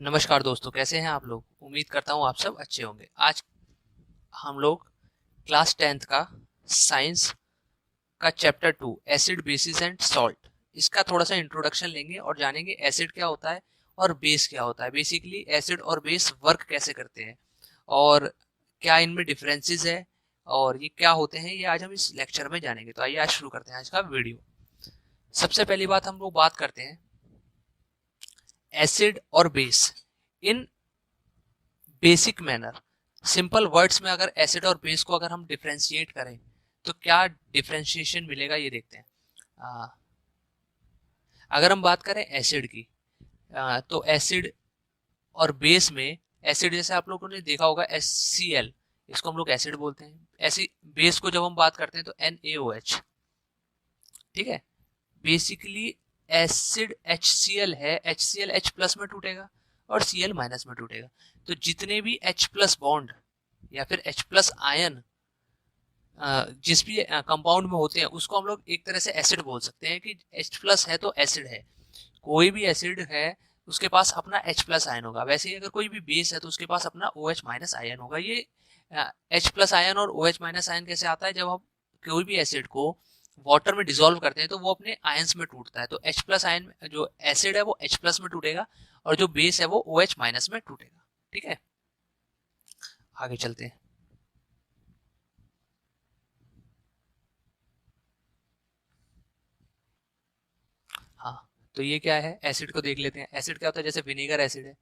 नमस्कार दोस्तों, कैसे हैं आप लोग। उम्मीद करता हूँ आप सब अच्छे होंगे। आज हम लोग क्लास 10th का साइंस का chapter 2 acid basis and salt, इसका थोड़ा सा इंट्रोडक्शन लेंगे और जानेंगे एसिड क्या होता है और बेस क्या होता है। बेसिकली एसिड और बेस वर्क कैसे करते हैं और क्या इनमें डिफरेंसेस है और ये क्या होते हैं, ये आज हम इस लेक्चर में जानेंगे। तो आइए आज शुरू करते हैं आज का वीडियो। सबसे पहली बात हम लोग बात करते हैं एसिड और base in basic manner. Simple words में अगर एसिड और बेस को अगर हम डिफ्रेंशिएट करें तो क्या डिफ्रेंशिएशन मिलेगा, ये देखते हैं। आ, अगर हम बात करें एसिड की, तो एसिड और बेस में, एसिड जैसे आप लोगों ने देखा होगा HCl, इसको हम लोग एसिड बोलते हैं। ऐसी बेस को जब हम बात करते हैं तो NaOH, ठीक है। बेसिकली एसिड HCl है, HCl H प्लस में टूटेगा और Cl माइनस में टूटेगा। तो जितने भी H प्लस बॉन्ड या फिर H प्लस आयन जिस भी कंपाउंड में होते हैं उसको हम लोग एक तरह से एसिड बोल सकते हैं कि H प्लस है तो एसिड है। कोई भी एसिड है उसके पास अपना H प्लस आयन होगा। वैसे ही अगर कोई भी बेस है तो उसके पास अपना OH माइनस आयन होगा। ये H प्लस आयन और OH माइनस आयन कैसे आता है, जब हम कोई भी एसिड को वाटर में डिसॉल्व करते हैं तो वो अपने आयंस में टूटता है। तो H प्लस आयन जो एसिड है वो H प्लस में टूटेगा और जो बेस है वो OH माइनस में टूटेगा। ठीक है, आगे चलते हैं। हाँ, तो ये क्या है, एसिड को देख लेते हैं। एसिड क्या होता है, जैसे विनेगर एसिड है।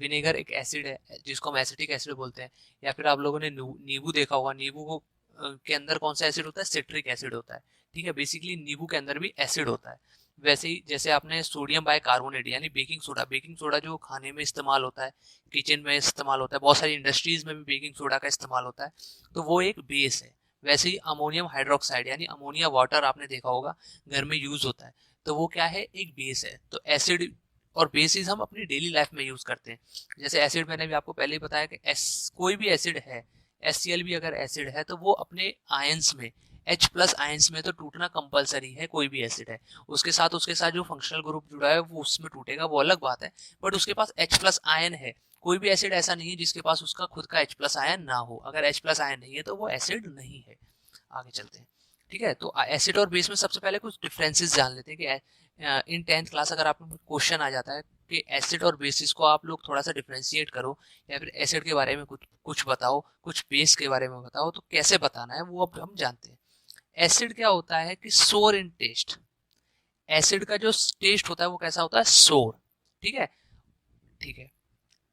विनेगर एक एसिड है जिसको हम एसिटिक एसिड बोलते हैं। या फिर आप लोगों ने नींबू देखा होगा। नींबू को के अंदर कौन सा एसिड होता है, सिट्रिक एसिड होता है। ठीक है, बेसिकली नींबू के अंदर भी एसिड होता है। वैसे ही जैसे आपने सोडियम बाइकार्बोनेट यानी बेकिंग सोडा जो खाने में इस्तेमाल होता है, किचन में इस्तेमाल होता है, बहुत सारी इंडस्ट्रीज में भी बेकिंग सोडा का इस्तेमाल होता है, तो वो एक बेस है। वैसे ही अमोनियम हाइड्रोक्साइड यानी अमोनिया वाटर आपने देखा होगा, घर में यूज होता है, तो वो क्या है, एक बेस है। तो एसिड और बेसिस हम अपनी डेली लाइफ में यूज करते हैं। जैसे एसिड मैंने भी आपको पहले ही बताया कि कोई भी एसिड है, HCl भी अगर एसिड है तो वो अपने आयंस में, H प्लस आयंस में तो टूटना कंपलसरी है। कोई भी एसिड है उसके साथ जो फंक्शनल ग्रुप जुड़ा है वो उसमें टूटेगा, वो अलग बात है। बट उसके पास H प्लस आयन है। कोई भी एसिड ऐसा नहीं है जिसके पास उसका खुद का H प्लस आयन ना हो। अगर H प्लस आयन नहीं है तो वो एसिड नहीं है। आगे चलते हैं। ठीक है, तो एसिड और बेस में सबसे पहले कुछ डिफरेंसेस जान लेते हैं कि इन 10th क्लास अगर आप क्वेश्चन आ जाता है कि एसिड और बेसिस को आप लोग थोड़ा सा डिफरेंशिएट करो या फिर एसिड के बारे में कुछ कुछ बताओ, कुछ बेस के बारे में बताओ, तो कैसे बताना है वो अब हम जानते हैं। एसिड क्या होता है कि सोर इन टेस्ट। एसिड का जो टेस्ट होता है वो कैसा होता है, सोर। ठीक है, ठीक है।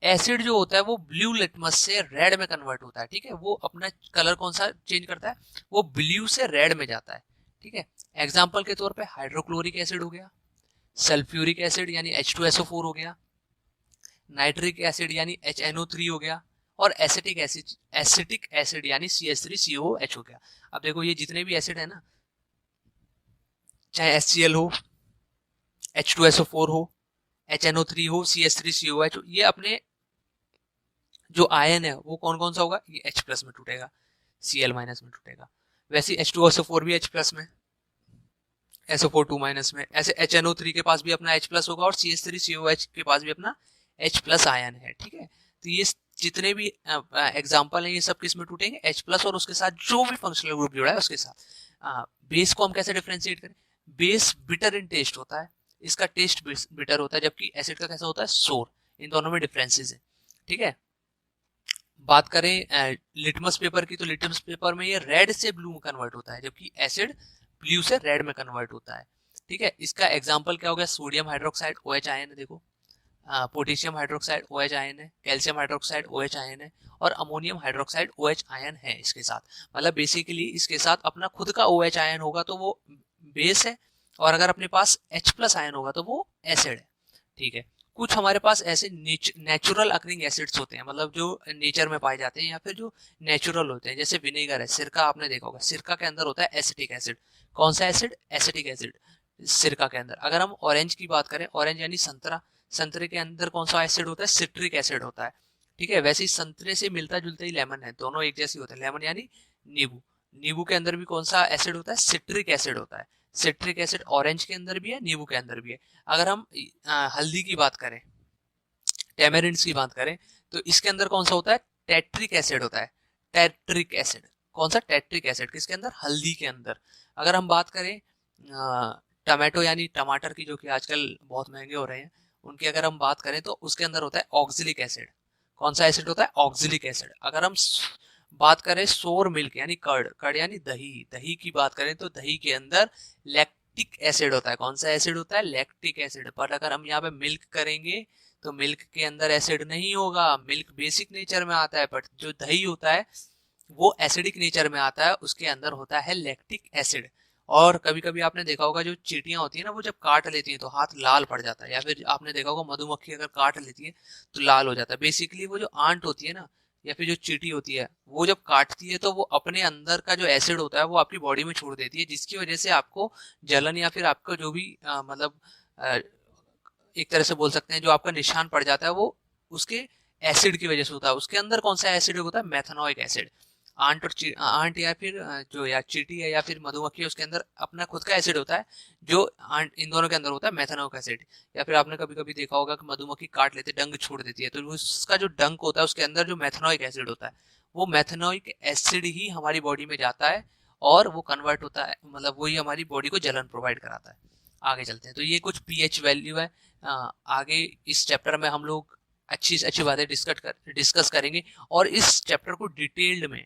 एसिड जो होता है वो ब्लू लिटमस से रेड में कन्वर्ट होता है। ठीक है, वो अपना कलर कौन सा चेंज करता है, वो ब्लू से रेड में जाता है। ठीक है, एग्जाम्पल के तौर पे हाइड्रोक्लोरिक एसिड हो गया, सल्फ्यूरिक एसिड यानी H2SO4 हो गया, नाइट्रिक एसिड यानी HNO3 हो गया, और एसिटिक एसिड यानी CH3COOH हो गया। अब देखो ये जितने भी एसिड है ना, चाहे HCl हो, H2SO4 हो, HNO3 हो, CH3COOH हो, ये अपने जो आयन है वो कौन कौन सा होगा, ये H प्लस में टूटेगा, Cl माइनस में टूटेगा। वैसे H2SO4 भी H प्लस में, SO4 2 माइनस में। ऐसे HNO3 के पास भी अपना H प्लस होगा और CH3COH के पास भी अपना H प्लस आयन है। ठीक है, तो ये जितने भी एग्जाम्पल हैं ये सब किस में टूटेंगे, H प्लस और उसके साथ जो भी फंक्शनल ग्रुप जुड़ा है उसके साथ। बेस को हम कैसे डिफ्रेंशिएट करें, बेस बिटर इन टेस्ट होता है, इसका टेस्ट बिटर होता है, जबकि एसिड का कैसा होता है, सोर। इन दोनों में डिफरेंसेस है। ठीक है, बात करें लिटमस पेपर की, तो लिटमस पेपर में ये रेड से ब्लू में कन्वर्ट होता है, जबकि एसिड ब्लू से रेड में कन्वर्ट होता है। ठीक है, इसका एग्जांपल क्या हो गया, सोडियम हाइड्रोक्साइड OH आयन है, देखो। पोटेशियम हाइड्रोक्साइड OH आयन है, कैल्शियम हाइड्रोक्साइड OH आयन है, और अमोनियम हाइड्रोक्साइड OH आयन है इसके साथ। मतलब बेसिकली इसके साथ अपना खुद का OH आयन होगा तो वो बेस है, और अगर अपने पास H प्लस आयन होगा तो वो एसिड है। ठीक है, कुछ हमारे पास ऐसे नेचुरल अकरिंग एसिड्स होते हैं, मतलब जो नेचर में पाए जाते हैं या फिर जो नेचुरल होते हैं। जैसे विनेगर है, सिरका आपने देखा होगा, सिरका के अंदर होता है एसिटिक एसिड। कौन सा एसिड, एसिटिक एसिड सिरका के अंदर। अगर हम ऑरेंज की बात करें, ऑरेंज यानी संतरा, संतरे के अंदर कौन सा एसिड होता है, सिट्रिक एसिड होता है। ठीक है, वैसे ही संतरे से मिलता जुलता ही लेमन है, दोनों एक जैसे होते हैं। लेमन यानी नींबू, नींबू के अंदर भी कौन सा एसिड होता है, सिट्रिक एसिड होता है। सिट्रिक एसिड ऑरेंज के अंदर भी है, नींबू के अंदर भी है। अगर हम हल्दी की बात करें, टेमेरिंड्स की बात करें तो इसके अंदर कौन सा होता है, टेट्रिक एसिड होता है। टेट्रिक एसिड, कौन सा, टेट्रिक एसिड किसके अंदर, हल्दी के अंदर। अगर हम बात करें टमाटो यानी टमाटर की, जो कि आजकल बहुत महंगे हो रहे हैं, उनकी अगर हम बात करें तो उसके अंदर होता है ऑक्सिलिक एसिड। कौन सा एसिड होता है, ऑक्सिलिक एसिड। अगर हम बात करें सोर मिल्क यानी कर्ड, कर्ड यानी दही, दही की बात करें तो दही के अंदर लैक्टिक एसिड होता है। कौन सा एसिड होता है, लैक्टिक एसिड। बट अगर हम यहाँ पे मिल्क करेंगे तो मिल्क के अंदर एसिड नहीं होगा, मिल्क बेसिक नेचर में आता है, बट जो दही होता है वो एसिडिक नेचर में आता है, उसके अंदर होता है लैक्टिक एसिड। और कभी कभी आपने देखा होगा जो चींटियां होती है ना, वो जब काट लेती हैं तो हाथ लाल पड़ जाता है, या फिर आपने देखा होगा मधुमक्खी अगर काट लेती है तो लाल हो जाता है। बेसिकली वो जो आंट होती है ना, या फिर जो चींटी होती है, वो जब काटती है तो वो अपने अंदर का जो एसिड होता है वो आपकी बॉडी में छोड़ देती है, जिसकी वजह से आपको जलन या फिर आपका जो भी मतलब एक तरह से बोल सकते हैं जो आपका निशान पड़ जाता है, वो उसके एसिड की वजह से होता है। उसके अंदर कौन सा एसिड होता है, मेथनोइक एसिड। आंट और आंट या फिर जो या चींटी है या फिर मधुमक्खी है, उसके अंदर अपना खुद का एसिड होता है, जो आंट, इन दोनों के अंदर होता है मेथनोइक एसिड। या फिर आपने कभी कभी देखा होगा कि मधुमक्खी काट लेते डंक छोड़ देती है, तो उसका जो डंक होता है उसके अंदर जो मेथनोइक एसिड होता है, वो मेथनोइक एसिड ही हमारी बॉडी में जाता है और वो कन्वर्ट होता है, मतलब वही हमारी बॉडी को जलन प्रोवाइड कराता है। आगे चलते हैं, तो ये कुछ पीएच वैल्यू है। आगे इस चैप्टर में हम लोग अच्छी से अच्छी बातें डिस्कस करेंगे, और इस चैप्टर को डिटेल्ड में,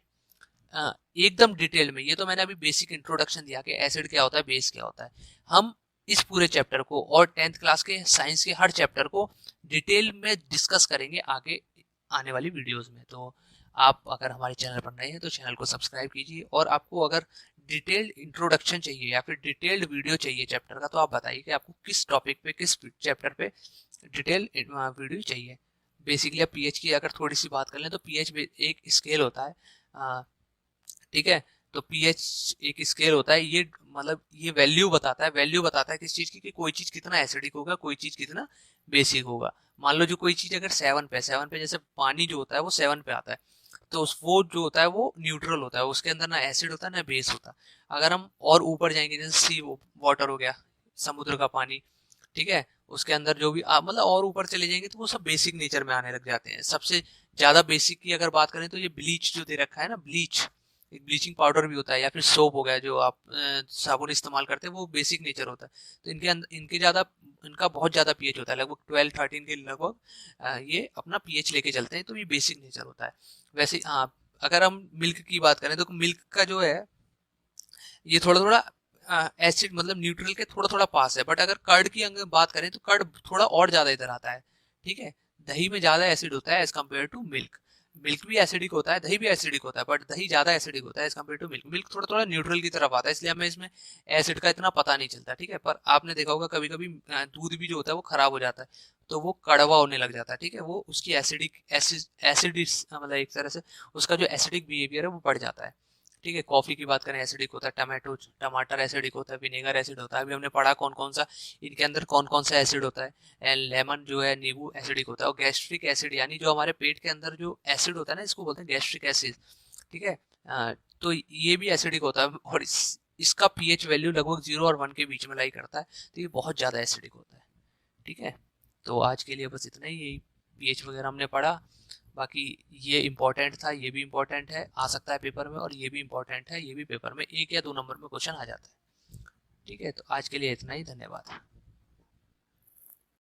एकदम डिटेल में, ये तो मैंने अभी बेसिक इंट्रोडक्शन दिया कि एसिड क्या होता है, बेस क्या होता है। हम इस पूरे चैप्टर को और 10th क्लास के साइंस के हर चैप्टर को डिटेल में डिस्कस करेंगे आगे आने वाली वीडियोस में। तो आप अगर हमारे चैनल पर नए हैं तो चैनल को सब्सक्राइब कीजिए, और आपको अगर डिटेल्ड इंट्रोडक्शन चाहिए या फिर डिटेल्ड वीडियो चाहिए चैप्टर का, तो आप बताइए कि आपको किस टॉपिक पे, किस चैप्टर पे डिटेल वीडियो चाहिए। बेसिकली आप पीएच की अगर थोड़ी सी बात कर लें तो पीएच एक स्केल होता है, ठीक है। तो पीएच एक स्केल होता है, ये मतलब ये वैल्यू बताता है किस चीज की, कि कोई चीज कितना एसिडिक होगा, कोई चीज कितना बेसिक होगा। मान लो जो कोई चीज अगर 7 पे, जैसे पानी जो होता है वो 7 पे आता है, तो वो जो होता है वो न्यूट्रल होता है, उसके अंदर ना एसिड होता है ना बेस होता है। अगर हम और ऊपर जाएंगे, जैसे सी वाटर हो गया, समुद्र का पानी, ठीक है, उसके अंदर जो भी मतलब और ऊपर चले जाएंगे तो वो सब बेसिक नेचर में आने लग जाते हैं। सबसे ज्यादा बेसिक की अगर बात करें तो ये ब्लीच जो दे रखा है ना, ब्लीच, एक ब्लीचिंग पाउडर भी होता है, या फिर सोप हो गया जो आप साबुन इस्तेमाल करते हैं, वो बेसिक नेचर होता है। तो इनके अंदर इनका बहुत ज्यादा पीएच होता है, लगभग 12-13 के लगभग ये अपना पीएच लेके चलते हैं, तो ये बेसिक नेचर होता है। वैसे अगर हम मिल्क की बात करें तो मिल्क का जो है ये थोड़ा थोड़ा एसिड, मतलब न्यूट्रल के थोड़ा थोड़ा पास है। बट अगर कर्ड की अगर बात करें तो कर्ड थोड़ा और ज्यादा इधर आता है, ठीक है। दही में ज्यादा एसिड होता है as compare to milk. Milk भी एसिडिक होता है, दही भी एसिडिक होता है, बट दही ज्यादा एसिडिक होता है as compare to milk. Milk थोड़ा थोड़ा न्यूट्रल की तरफ आता है, इसलिए हमें इसमें एसिड का इतना पता नहीं चलता, ठीक है। पर आपने देखा होगा कभी कभी दूध भी जो होता है वो खराब हो जाता है, तो वो कड़वा होने लग जाता है, ठीक है। वो उसकी एसिड मतलब एक तरह से उसका जो एसिडिक बिहेवियर है वो बढ़ जाता है, ठीक है। कॉफी की बात करें एसिडिक होता है, टमाटर एसिडिक होता है, विनेगर एसिड होता है। अभी हमने पढ़ा कौन कौन सा इनके अंदर कौन कौन सा एसिड होता है। एंड लेमन जो है, नींबू एसिडिक होता है। और गैस्ट्रिक एसिड यानी जो हमारे पेट के अंदर जो एसिड होता है ना, इसको बोलते हैं गैस्ट्रिक एसिड, ठीक है। तो ये भी एसिडिक होता है, और इसका पीएच वैल्यू लगभग 0 और 1 के बीच में लाई करता है, तो ये बहुत ज़्यादा एसिडिक होता है, ठीक है। तो आज के लिए बस इतना ही, यही पीएच वगैरह हमने पढ़ा। बाकी ये इम्पोर्टेंट था, ये भी इम्पोर्टेंट है, आ सकता है पेपर में, और ये भी इम्पोर्टेंट है, ये भी पेपर में 1 या 2 नंबर में क्वेश्चन आ जाता है, ठीक है। तो आज के लिए इतना ही, धन्यवाद।